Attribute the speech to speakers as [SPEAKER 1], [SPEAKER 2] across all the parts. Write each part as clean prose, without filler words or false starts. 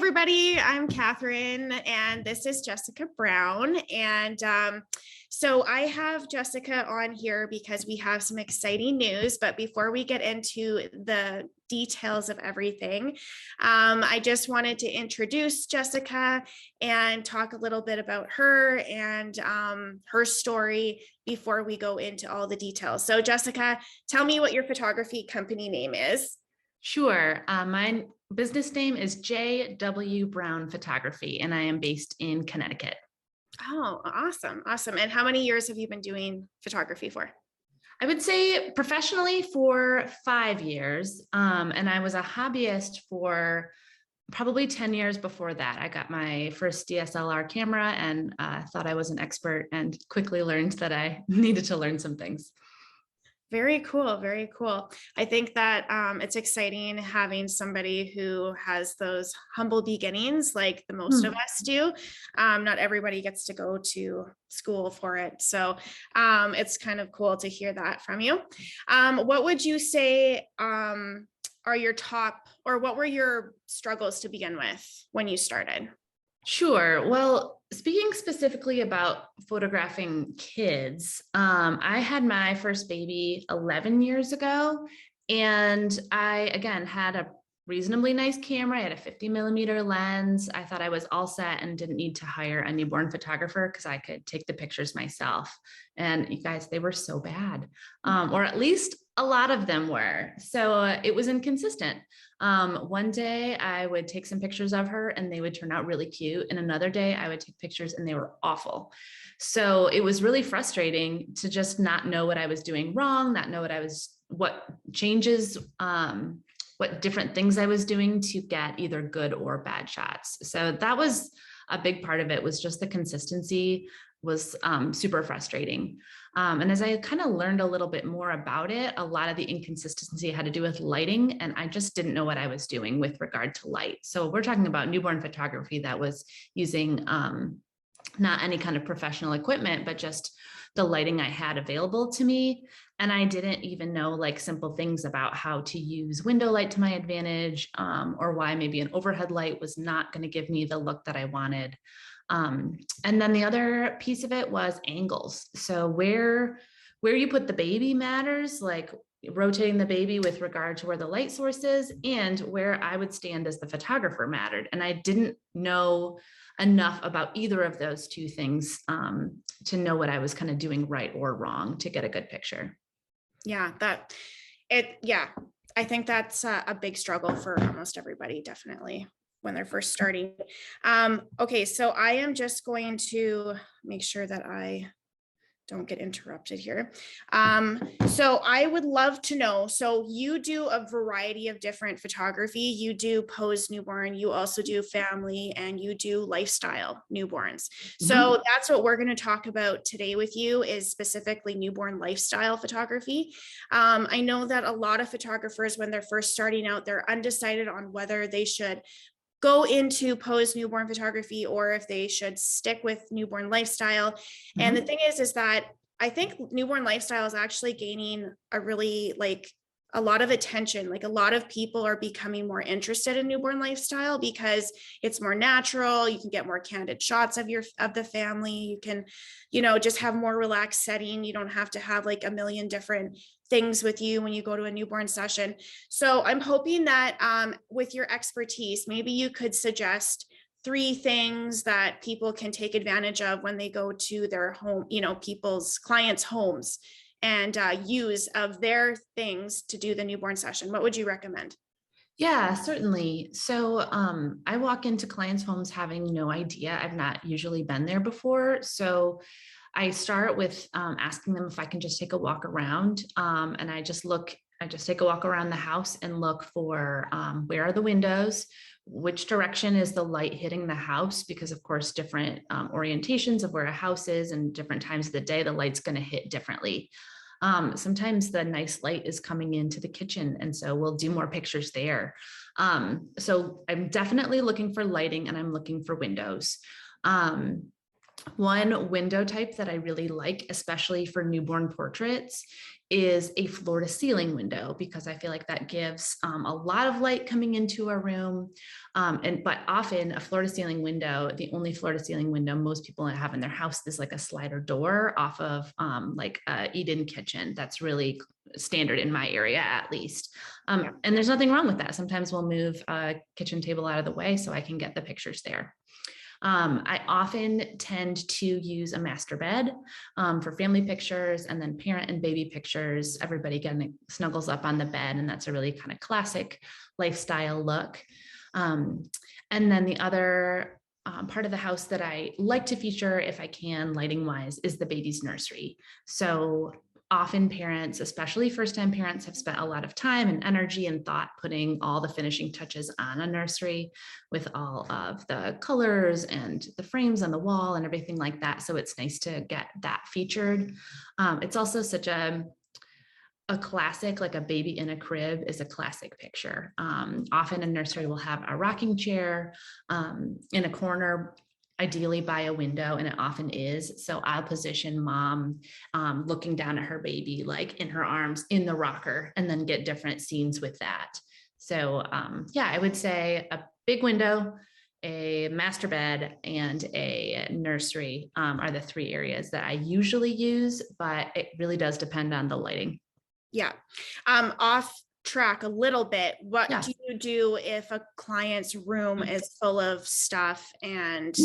[SPEAKER 1] everybody. I'm Catherine, and this is Jessica Brown. And so I have Jessica on here because we have some exciting news. But before we get into the details of everything, I just wanted to introduce Jessica and talk a little bit about her and her story before we go into all the details. So Jessica, tell me what your photography company name is.
[SPEAKER 2] Sure. My business name is J.W. Brown Photography, and I am based in Connecticut.
[SPEAKER 1] Oh, awesome. Awesome. And how many years have you been doing photography for?
[SPEAKER 2] I would say professionally for 5 years. And I was a hobbyist for probably 10 years before that. I got my first DSLR camera and thought I was an expert and quickly learned that I needed to learn some things.
[SPEAKER 1] Very cool. Very cool. I think that it's exciting having somebody who has those humble beginnings like the most of us do. Not everybody gets to go to school for it. So it's kind of cool to hear that from you. What would you say are your top, or what were your struggles to begin with when you started?
[SPEAKER 2] Sure. Well, speaking specifically about photographing kids, I had my first baby 11 years ago, and I, again, had a reasonably nice camera. I had a 50mm lens. I thought I was all set and didn't need to hire a newborn photographer because I could take the pictures myself. And you guys, they were so bad, or at least a lot of them were. So it was inconsistent. One day I would take some pictures of her and they would turn out really cute. And another day I would take pictures and they were awful. So it was really frustrating to just not know what I was doing wrong, not know what changes, what different things I was doing to get either good or bad shots. So that was a big part of it, was just the consistency was super frustrating. And as I kind of learned a little bit more about it, a lot of the inconsistency had to do with lighting, and I just didn't know what I was doing with regard to light. So we're talking about newborn photography that was using not any kind of professional equipment, but just the lighting I had available to me. And I didn't even know like simple things about how to use window light to my advantage, or why maybe an overhead light was not going to give me the look that I wanted. And then the other piece of it was angles. So where you put the baby matters, like rotating the baby with regard to where the light source is, and where I would stand as the photographer mattered. And I didn't know enough about either of those two things to know what I was kind of doing right or wrong to get a good picture.
[SPEAKER 1] Yeah, I think that's a big struggle for almost everybody, definitely, when they're first starting. Okay, so I am just going to make sure that I don't get interrupted here. So I would love to know, so you do a variety of different photography. You do pose newborn, you also do family, and you do lifestyle newborns. So that's what we're going to talk about today with you, is specifically newborn lifestyle photography. I know that a lot of photographers, when they're first starting out, they're undecided on whether they should go into pose newborn photography or if they should stick with newborn lifestyle. And the thing is that I think newborn lifestyle is actually gaining a lot of attention. Like, a lot of people are becoming more interested in newborn lifestyle because it's more natural. You can get more candid shots of the family. You can, just have more relaxed setting. You don't have to have like a million different things with you when you go to a newborn session. So I'm hoping that with your expertise, maybe you could suggest 3 things that people can take advantage of when they go to their home, clients' homes, and use of their things to do the newborn session. What would you recommend?
[SPEAKER 2] Yeah, certainly. So I walk into clients' homes having no idea. I've not usually been there before. So I start with asking them if I can just take a walk around, and I just take a walk around the house and look for where are the windows, which direction is the light hitting the house, because of course different orientations of where a house is and different times of the day, the light's going to hit differently. Sometimes the nice light is coming into the kitchen, and so we'll do more pictures there. So I'm definitely looking for lighting, and I'm looking for windows. One window type that I really like, especially for newborn portraits, is a floor to ceiling window, because I feel like that gives a lot of light coming into a room. But often a floor to ceiling window, the only floor to ceiling window most people have in their house is like a slider door off of like a eat-in kitchen. That's really standard in my area, at least.
[SPEAKER 1] Yeah.
[SPEAKER 2] And there's nothing wrong with that. Sometimes we'll move a kitchen table out of the way so I can get the pictures there. I often tend to use a master bed for family pictures, and then parent and baby pictures. Everybody getting snuggles up on the bed, and that's a really kind of classic lifestyle look. And then the other part of the house that I like to feature, if I can, lighting wise, is the baby's nursery. So often parents, especially first-time parents, have spent a lot of time and energy and thought putting all the finishing touches on a nursery with all of the colors and the frames on the wall and everything like that. So it's nice to get that featured. It's also such a classic, like a baby in a crib is a classic picture. Often a nursery will have a rocking chair in a corner, ideally by a window, and it often is. So I'll position mom looking down at her baby, like in her arms in the rocker, and then get different scenes with that. So yeah, I would say a big window, a master bed, and a nursery are the three areas that I usually use, but it really does depend on the lighting.
[SPEAKER 1] Yeah. Off track a little bit. What
[SPEAKER 2] Yeah.
[SPEAKER 1] do you do if a client's room is full of stuff and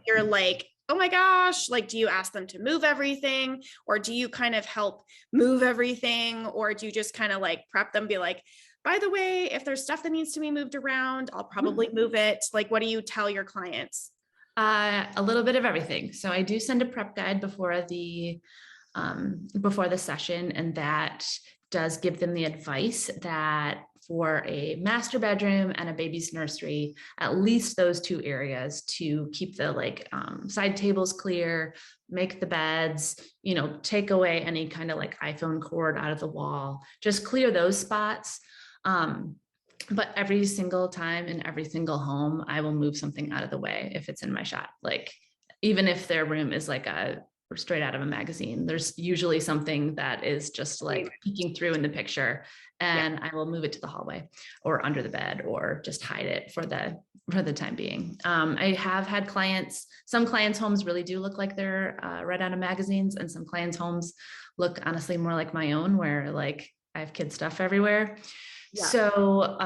[SPEAKER 1] you're like, oh my gosh, like, do you ask them to move everything, or do you kind of help move everything, or do you just kind of like prep them, be like, by the way, if there's stuff that needs to be moved around, I'll probably move it. Like, what do you tell your clients?
[SPEAKER 2] A little bit of everything. So I do send a prep guide before the session, and that does give them the advice that for a master bedroom and a baby's nursery, at least those two areas, to keep the like side tables clear, make the beds, take away any kind of like iPhone cord out of the wall, just clear those spots. But every single time in every single home, I will move something out of the way if it's in my shot. Like, even if their room is like straight out of a magazine, there's usually something that is just like peeking through in the picture, and I will move it to the hallway or under the bed, or just hide it for the time being. I have had some clients' homes really do look like they're right out of magazines, and some clients' homes look honestly more like my own, where like I have kid stuff everywhere.
[SPEAKER 1] Yeah.
[SPEAKER 2] So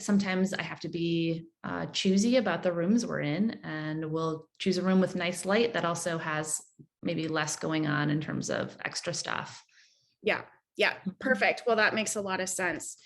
[SPEAKER 2] sometimes I have to be choosy about the rooms we're in, and we'll choose a room with nice light that also has maybe less going on in terms of extra stuff.
[SPEAKER 1] Yeah. Yeah. Perfect. Well, that makes a lot of sense.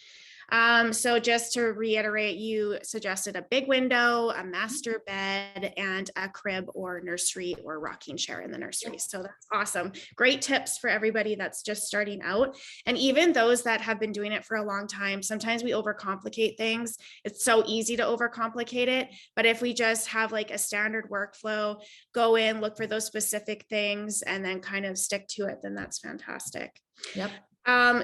[SPEAKER 1] So just to reiterate, you suggested a big window, a master bed, and a crib or nursery or rocking chair in the nursery. So that's awesome. Great tips for everybody that's just starting out. And even those that have been doing it for a long time, sometimes we overcomplicate things. It's so easy to overcomplicate it. But if we just have like a standard workflow, go in, look for those specific things, and then kind of stick to it, then that's fantastic.
[SPEAKER 2] Yep.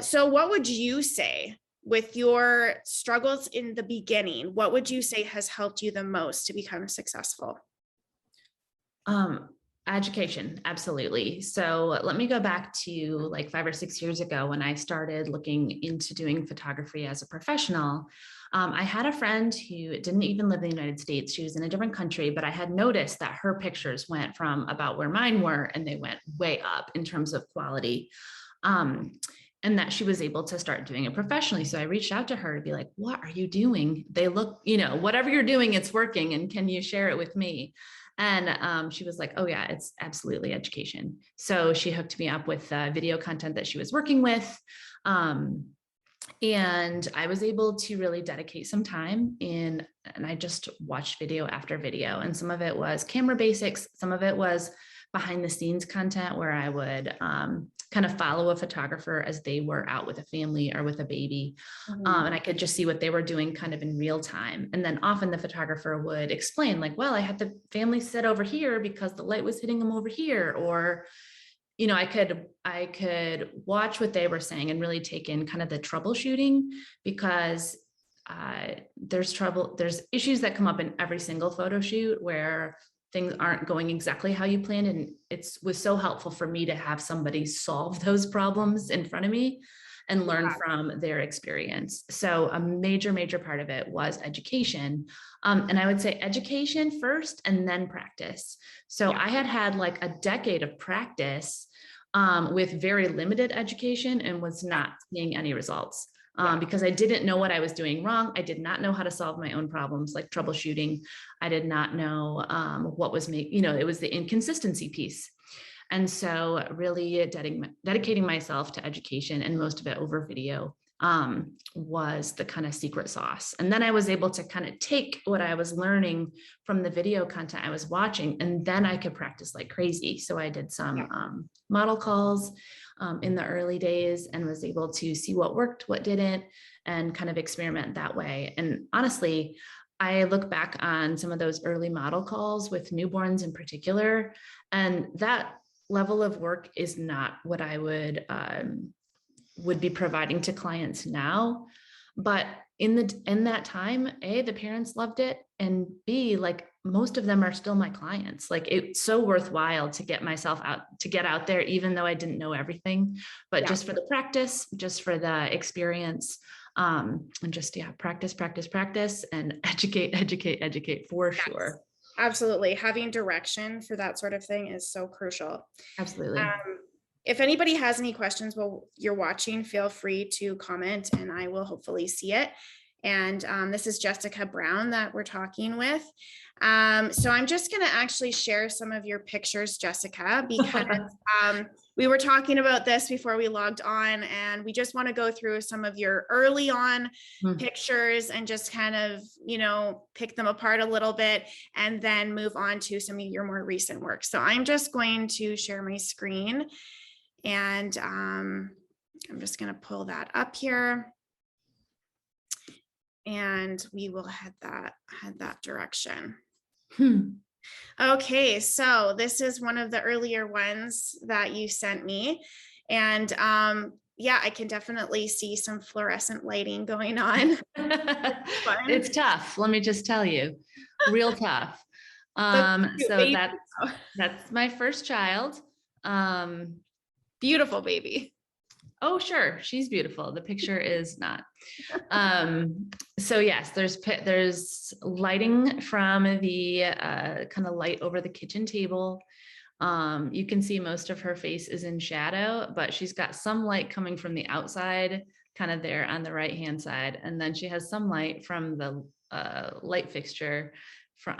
[SPEAKER 1] So what would you say, with your struggles in the beginning, what would you say has helped you the most to become successful?
[SPEAKER 2] Education, absolutely. So let me go back to like 5 or 6 years ago when I started looking into doing photography as a professional. I had a friend who didn't even live in the United States. She was in a different country, but I had noticed that her pictures went from about where mine were, and they went way up in terms of quality. And that she was able to start doing it professionally. So I reached out to her to be like, what are you doing? They look, whatever you're doing, it's working. And can you share it with me? And she was like, oh yeah, it's absolutely education. So she hooked me up with video content that she was working with. And I was able to really dedicate some time and I just watched video after video. And some of it was camera basics. Some of it was behind the scenes content where I would kind of follow a photographer as they were out with a family or with a baby. And I could just see what they were doing kind of in real time. And then often the photographer would explain like, well, I had the family sit over here because the light was hitting them over their, or, I could watch what they were saying and really take in kind of the troubleshooting, because there's issues that come up in every single photo shoot where things aren't going exactly how you planned. And it was so helpful for me to have somebody solve those problems in front of me and learn from their experience. So a major, major part of it was education. And I would say education first and then practice. So I had like a decade of practice with very limited education and was not seeing any results. Because I didn't know what I was doing wrong. I did not know how to solve my own problems, like troubleshooting. I did not know what was it was the inconsistency piece. And so really dedicating myself to education, and most of it over video, was the kind of secret sauce. And then I was able to kind of take what I was learning from the video content I was watching, and then I could practice like crazy. So I did some model calls in the early days and was able to see what worked, what didn't, and kind of experiment that way. And honestly, I look back on some of those early model calls with newborns in particular, and that level of work is not what I would be providing to clients now. But in that time, A, the parents loved it, and B, like most of them are still my clients. Like it's so worthwhile to get out there, even though I didn't know everything, but just for the practice, just for the experience, and just, practice and educate for sure.
[SPEAKER 1] Absolutely. Having direction for that sort of thing is so crucial.
[SPEAKER 2] Absolutely.
[SPEAKER 1] If anybody has any questions while you're watching, feel free to comment and I will hopefully see it. And this is Jessica Brown that we're talking with. So I'm just going to actually share some of your pictures, Jessica, because we were talking about this before we logged on, and we just want to go through some of your early on pictures and just kind of, pick them apart a little bit and then move on to some of your more recent work. So I'm just going to share my screen, and I'm just going to pull that up here. And we will head that direction. Okay, so this is one of the earlier ones that you sent me. And I can definitely see some fluorescent lighting going on.
[SPEAKER 2] It's tough. Let me just tell you, real tough. So that's my first child.
[SPEAKER 1] Beautiful baby.
[SPEAKER 2] Oh, sure. She's beautiful. The picture is not. So yes, there's lighting from the kind of light over the kitchen table. You can see most of her face is in shadow, but she's got some light coming from the outside, kind of there on the right-hand side. And then she has some light from the light fixture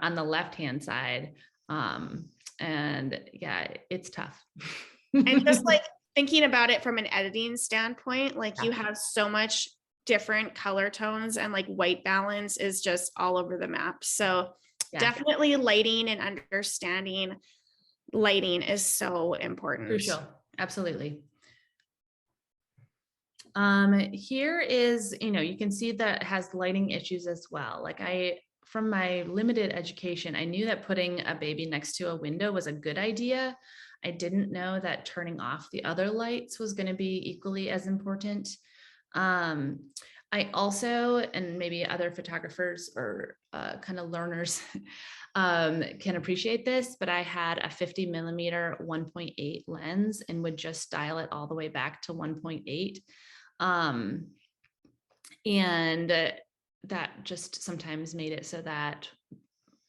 [SPEAKER 2] on the left-hand side. And yeah, it's tough.
[SPEAKER 1] And just like thinking about it from an editing standpoint, like you have so much different color tones, and like white balance is just all over the map. So definitely lighting and understanding lighting is so important.
[SPEAKER 2] Crucial. Absolutely. Here is, you can see that it has lighting issues as well. Like from my limited education, I knew that putting a baby next to a window was a good idea. I didn't know that turning off the other lights was going to be equally as important. I also, and maybe other photographers or kind of learners can appreciate this, but I had a 50mm 1.8 lens and would just dial it all the way back to 1.8. And that just sometimes made it so that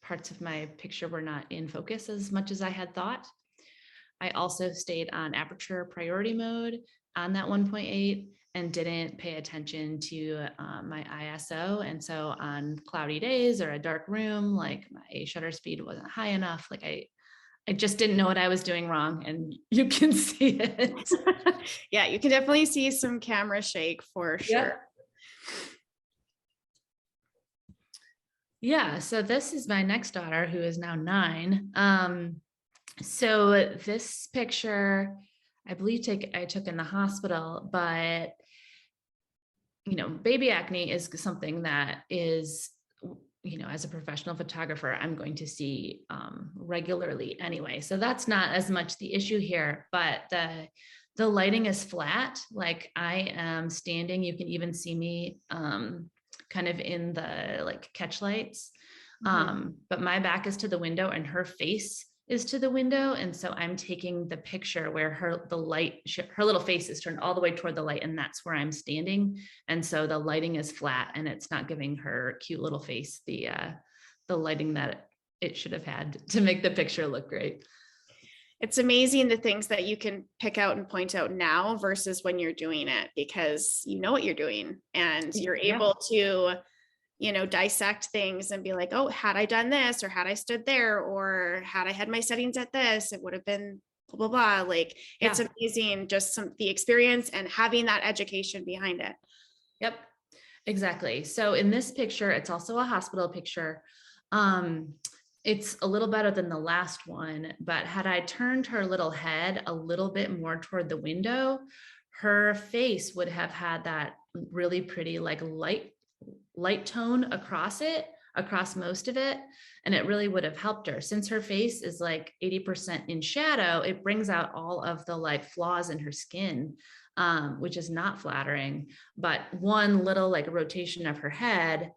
[SPEAKER 2] parts of my picture were not in focus as much as I had thought. I also stayed on aperture priority mode on that 1.8 and didn't pay attention to my ISO. And so on cloudy days or a dark room, like my shutter speed wasn't high enough. Like I just didn't know what I was doing wrong, and you can see it.
[SPEAKER 1] Yeah, you can definitely see some camera shake for sure.
[SPEAKER 2] Yeah, so this is my next daughter, who is now 9. So this picture, I believe I took in the hospital, but baby acne is something that is, as a professional photographer, I'm going to see regularly anyway. So that's not as much the issue here, but the lighting is flat. Like I am standing, you can even see me kind of in the like catch lights. But my back is to the window and her face is to the window. And so I'm taking the picture where her little face is turned all the way toward the light, and that's where I'm standing. And so the lighting is flat and it's not giving her cute little face the lighting that it should have had to make the picture look great.
[SPEAKER 1] It's amazing the things that you can pick out and point out now versus when you're doing it, because you know what you're doing and you're able to, dissect things and be like, oh, had I done this, or had I stood there, or had I had my settings at this, it would have been blah, blah, blah. Like, it's amazing, just the experience and having that education behind it.
[SPEAKER 2] Yep, exactly. So in this picture, it's also a hospital picture. It's a little better than the last one, but had I turned her little head a little bit more toward the window, her face would have had that really pretty, like light tone across most of it. And it really would have helped her. Since her face is like 80% in shadow, it brings out all of the like flaws in her skin, which is not flattering. But one little like rotation of her head,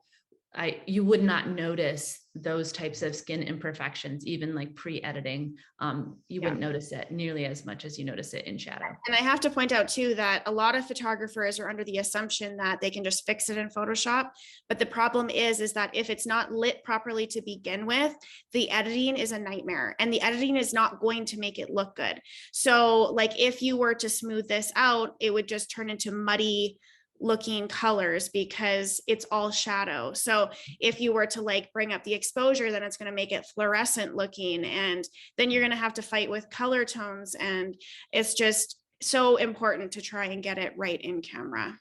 [SPEAKER 2] you would not notice those types of skin imperfections, even like pre-editing. You wouldn't notice it nearly as much as you notice it in shadow.
[SPEAKER 1] And I have to point out too, that a lot of photographers are under the assumption that they can just fix it in Photoshop. But the problem is that if it's not lit properly to begin with, the editing is a nightmare, and the editing is not going to make it look good. So like, if you were to smooth this out, it would just turn into muddy looking colors because it's all shadow. So if you were to like bring up the exposure, then it's going to make it fluorescent looking, and then you're going to have to fight with color tones. And it's just so important to try and get it right in camera.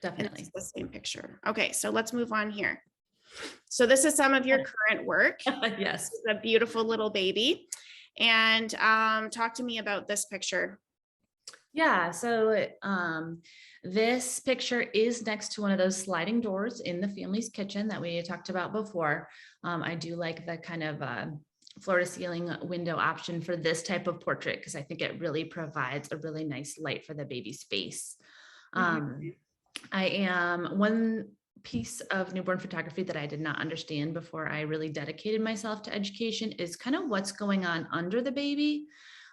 [SPEAKER 2] Definitely.
[SPEAKER 1] It's the same picture. Okay, so let's move on here. So this is some of your current work.
[SPEAKER 2] Yes.
[SPEAKER 1] It's a beautiful little baby. And talk to me about this picture.
[SPEAKER 2] Yeah, so this picture is next to one of those sliding doors in the family's kitchen that we talked about before. I do like the kind of floor to ceiling window option for this type of portrait, because I think it really provides a really nice light for the baby's face. One piece of newborn photography that I did not understand before I really dedicated myself to education is kind of what's going on under the baby.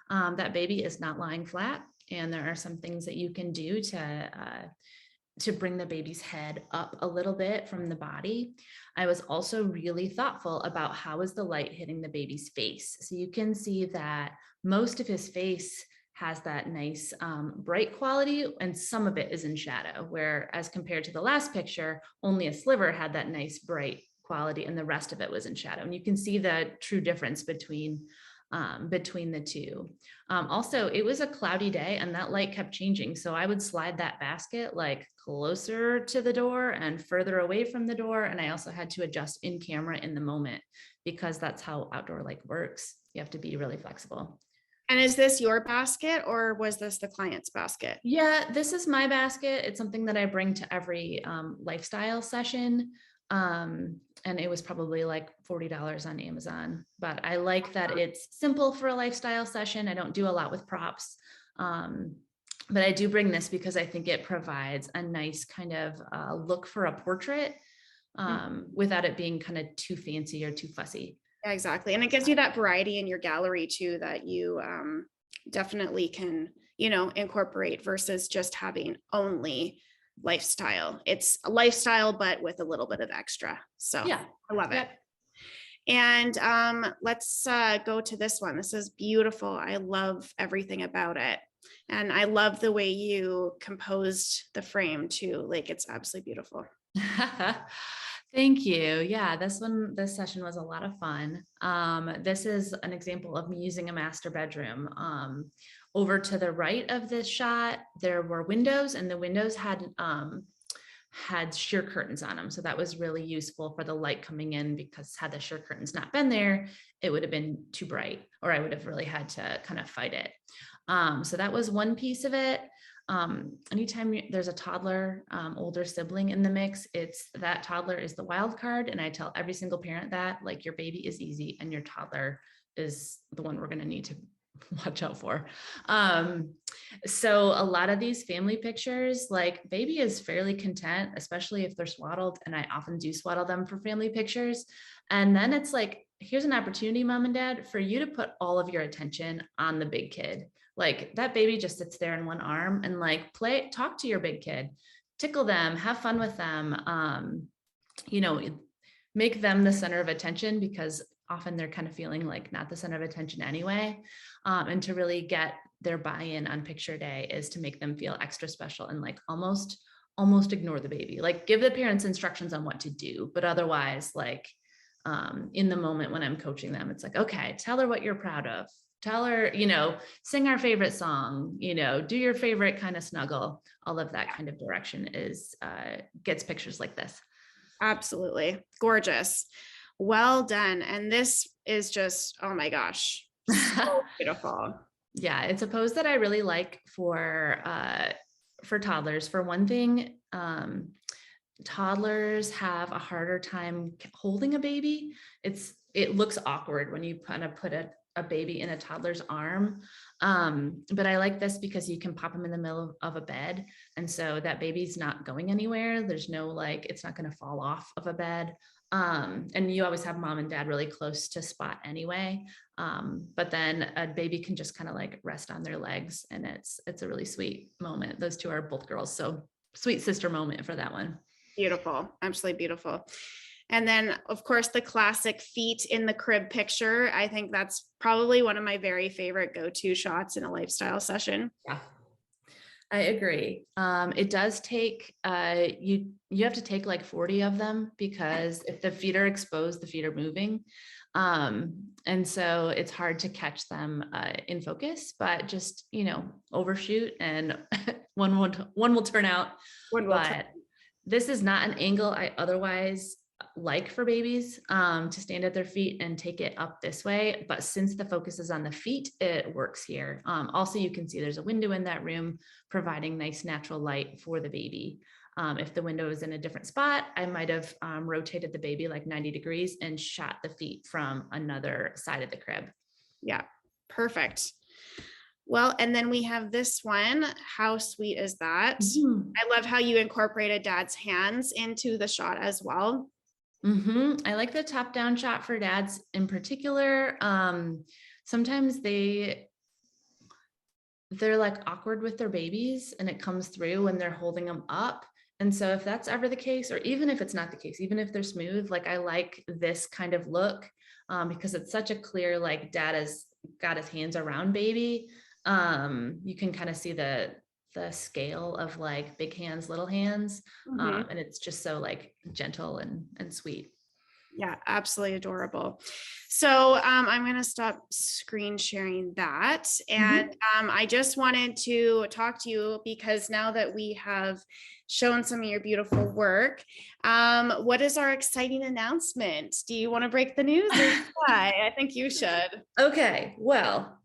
[SPEAKER 2] That baby is not lying flat. And there are some things that you can do to bring the baby's head up a little bit from the body. I was also really thoughtful about how is the light hitting the baby's face. So you can see that most of his face has that nice bright quality, and some of it is in shadow, where as compared to the last picture, only a sliver had that nice bright quality and the rest of it was in shadow. And you can see the true difference between the two. Also, it was a cloudy day and that light kept changing. So I would slide that basket like closer to the door and further away from the door. And I also had to adjust in camera in the moment, because that's how outdoor light works. You have to be really flexible.
[SPEAKER 1] And is this your basket, or was this the client's basket?
[SPEAKER 2] Yeah, this is my basket. It's something that I bring to every lifestyle session. And it was probably like $40 on Amazon, but I like that it's simple for a lifestyle session. I don't do a lot with props. But I do bring this because I think it provides a nice kind of look for a portrait without it being kind of too fancy or too fussy.
[SPEAKER 1] Yeah, exactly. And it gives you that variety in your gallery too, that you definitely can, incorporate versus just having only lifestyle. It's a lifestyle, but with a little bit of extra. So yeah, I love it. And let's go to this one. This is beautiful. I love everything about it. And I love the way you composed the frame too. Like, it's absolutely beautiful.
[SPEAKER 2] Thank you. Yeah, this session was a lot of fun. This is an example of me using a master bedroom. Over to the right of this shot, there were windows, and the windows had sheer curtains on them. So that was really useful for the light coming in, because had the sheer curtains not been there, it would have been too bright, or I would have really had to kind of fight it. So that was one piece of it. Anytime there's a toddler, older sibling in the mix, that toddler is the wild card. And I tell every single parent that, like, your baby is easy and your toddler is the one we're going to need to watch out for. So a lot of these family pictures, like baby is fairly content, especially if they're swaddled. And I often do swaddle them for family pictures. And then it's like, here's an opportunity, mom and dad, for you to put all of your attention on the big kid. Like that baby just sits there in one arm and like talk to your big kid, tickle them, have fun with them. You know, make them the center of attention, because often they're kind of feeling like not the center of attention anyway. And to really get their buy-in on picture day is to make them feel extra special and like almost ignore the baby, like give the parents instructions on what to do, but otherwise like in the moment when I'm coaching them, it's like, okay, tell her what you're proud of. Tell her, you know, sing our favorite song, you know, do your favorite kind of snuggle. All of that kind of direction is gets pictures like this.
[SPEAKER 1] Absolutely. Gorgeous. Well done. And this is just, oh my gosh, so beautiful.
[SPEAKER 2] Yeah, it's a pose that I really like for toddlers. For one thing, toddlers have a harder time holding a baby. It looks awkward when you kind of put a baby in a toddler's arm. But I like this because you can pop them in the middle of a bed. And so that baby's not going anywhere. There's no, like, it's not going to fall off of a bed. And you always have mom and dad really close to spot anyway. But then a baby can just kind of like rest on their legs, and it's a really sweet moment. Those two are both girls. So sweet sister moment for that one.
[SPEAKER 1] Beautiful. Absolutely beautiful. And then of course the classic feet in the crib picture. I think that's probably one of my very favorite go-to shots in a lifestyle session.
[SPEAKER 2] Yeah, I agree. It does take, you have to take like 40 of them, because if the feet are exposed, the feet are moving. And so it's hard to catch them in focus, but just, you know, overshoot and one will turn out. But this is not an angle I otherwise like for babies, to stand at their feet and take it up this way. But since the focus is on the feet, it works here. Also, you can see there's a window in that room providing nice natural light for the baby. If the window is in a different spot, I might have rotated the baby like 90 degrees and shot the feet from another side of the crib.
[SPEAKER 1] Yeah, perfect. Well, and then we have this one. How sweet is that?
[SPEAKER 2] Mm-hmm.
[SPEAKER 1] I love how you incorporated dad's hands into the shot as well.
[SPEAKER 2] Mm-hmm. I like the top-down shot for dads in particular. Sometimes they're like awkward with their babies, and it comes through when they're holding them up. And so if that's ever the case, or even if it's not the case, even if they're smooth, like I like this kind of look, because it's such a clear, like dad has got his hands around baby. You can kind of see the scale of like big hands, little hands.
[SPEAKER 1] Mm-hmm.
[SPEAKER 2] And it's just so like gentle and sweet.
[SPEAKER 1] Yeah, absolutely adorable. So I'm going to stop screen sharing that. And I just wanted to talk to you because now that we have shown some of your beautiful work, what is our exciting announcement? Do you want to break the news? I think you should.
[SPEAKER 2] Okay, well,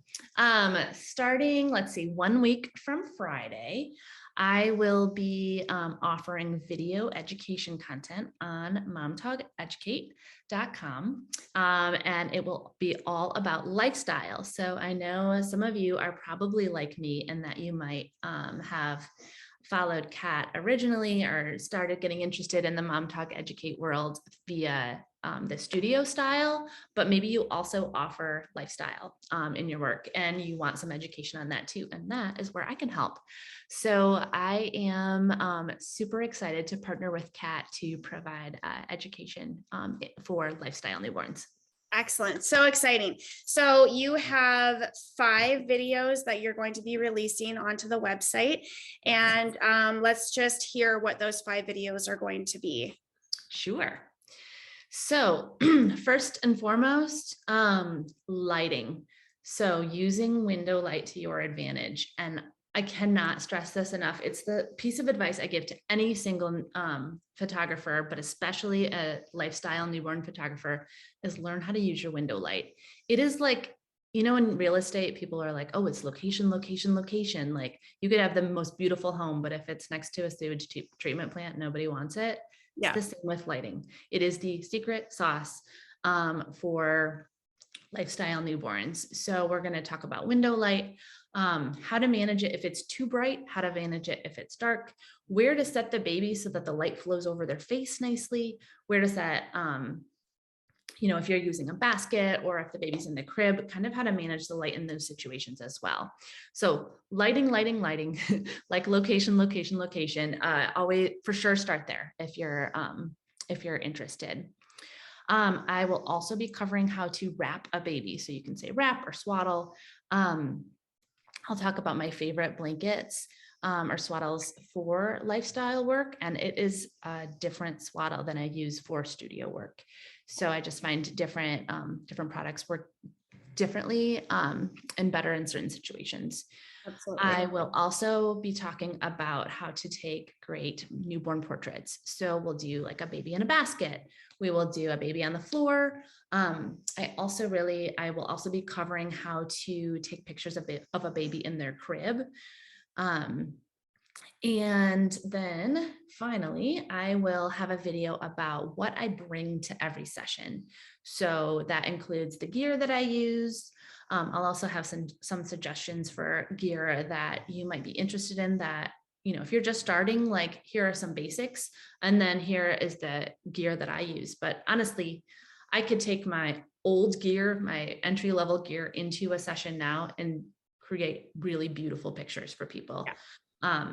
[SPEAKER 2] starting, let's see, 1 week from Friday, I will be offering video education content on momtalkeducate.com, and it will be all about lifestyle. So I know some of you are probably like me in that you might have followed Kat originally or started getting interested in the Mom Talk Educate world via the studio style, but maybe you also offer lifestyle in your work and you want some education on that too. And that is where I can help. So I am super excited to partner with Kat to provide education for lifestyle newborns.
[SPEAKER 1] Excellent. So exciting. So you have 5 videos that you're going to be releasing onto the website. And let's just hear what those 5 videos are going to be.
[SPEAKER 2] Sure. So first and foremost, lighting. So using window light to your advantage. And I cannot stress this enough. It's the piece of advice I give to any single photographer, but especially a lifestyle newborn photographer, is learn how to use your window light. It is like, you know, in real estate, people are like, oh, it's location, location, location. Like you could have the most beautiful home, but if it's next to a sewage treatment plant, nobody wants it.
[SPEAKER 1] Yeah.
[SPEAKER 2] It's the same with lighting. It is the secret sauce for lifestyle newborns. So we're going to talk about window light, how to manage it if it's too bright, how to manage it if it's dark, where to set the baby so that the light flows over their face nicely, where to set, if you're using a basket or if the baby's in the crib, kind of how to manage the light in those situations as well. So lighting, like location. Always for sure start there if you're interested. I will also be covering how to wrap a baby. So you can say wrap or swaddle. I'll talk about my favorite blankets or swaddles for lifestyle work. And it is a different swaddle than I use for studio work. So I just find different products work differently and better in certain situations.
[SPEAKER 1] Absolutely.
[SPEAKER 2] I will also be talking about how to take great newborn portraits. So we'll do like a baby in a basket. We will do a baby on the floor. I will also be covering how to take pictures of a baby in their crib. And then finally, I will have a video about what I bring to every session. So that includes the gear that I use. I'll also have some suggestions for gear that you might be interested in that, if you're just starting, like here are some basics, and then here is the gear that I use. But honestly, I could take my old gear, my entry-level gear into a session now and create really beautiful pictures for people. Yeah.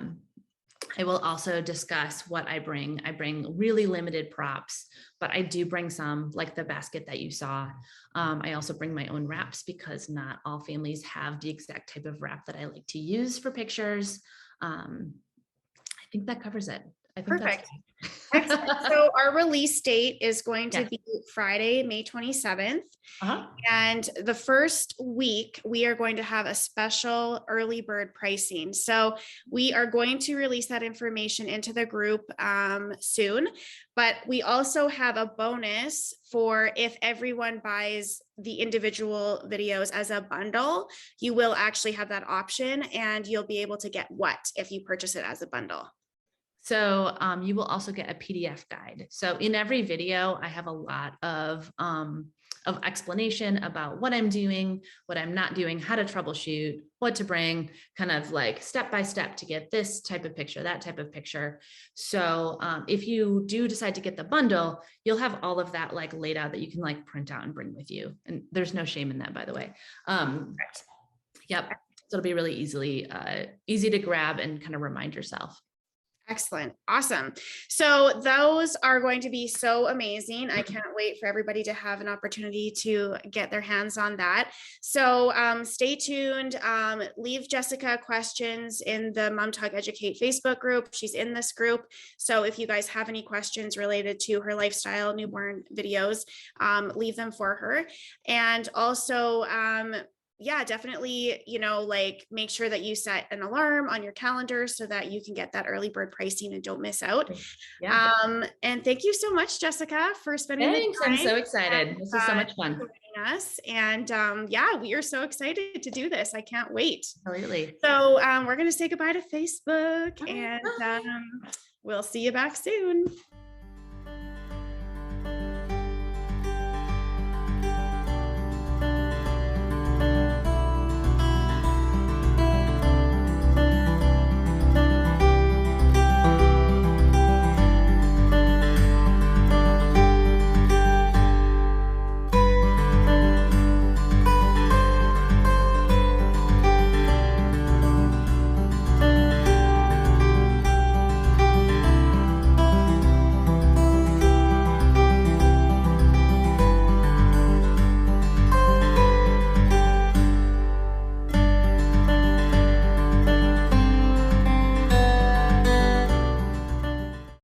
[SPEAKER 2] I will also discuss what I bring. I bring really limited props, but I do bring some, like the basket that you saw. I also bring my own wraps because not all families have the exact type of wrap that I like to use for pictures. I think that covers it. I think
[SPEAKER 1] Perfect.
[SPEAKER 2] That's
[SPEAKER 1] Excellent. So our release date is going to be Friday, May 27th. And the first week, we are going to have a special early bird pricing. So we are going to release that information into the group soon. But we also have a bonus for if everyone buys the individual videos as a bundle, you will actually have that option and you'll be able to get what if you purchase it as a bundle.
[SPEAKER 2] So you will also get a PDF guide. So in every video, I have a lot of explanation about what I'm doing, what I'm not doing, how to troubleshoot, what to bring, kind of like step by step to get this type of picture, that type of picture. So if you do decide to get the bundle, you'll have all of that like laid out that you can like print out and bring with you. And there's no shame in that, by the way. Yep. So it'll be really easy to grab and kind of remind yourself.
[SPEAKER 1] Excellent. Awesome. So those are going to be so amazing. I can't wait for everybody to have an opportunity to get their hands on that. So stay tuned. Leave Jessica questions in the Mom Talk Educate Facebook group. She's in this group. So if you guys have any questions related to her lifestyle newborn videos, leave them for her. And also, yeah, definitely, like make sure that you set an alarm on your calendar so that you can get that early bird pricing and don't miss out. Yeah. And thank you so much, Jessica, for spending the time.
[SPEAKER 2] I'm so excited. This is so much fun.
[SPEAKER 1] Joining us. And yeah, we are so excited to do this. I can't wait.
[SPEAKER 2] Absolutely.
[SPEAKER 1] So we're going to say goodbye to Facebook and we'll see you back soon.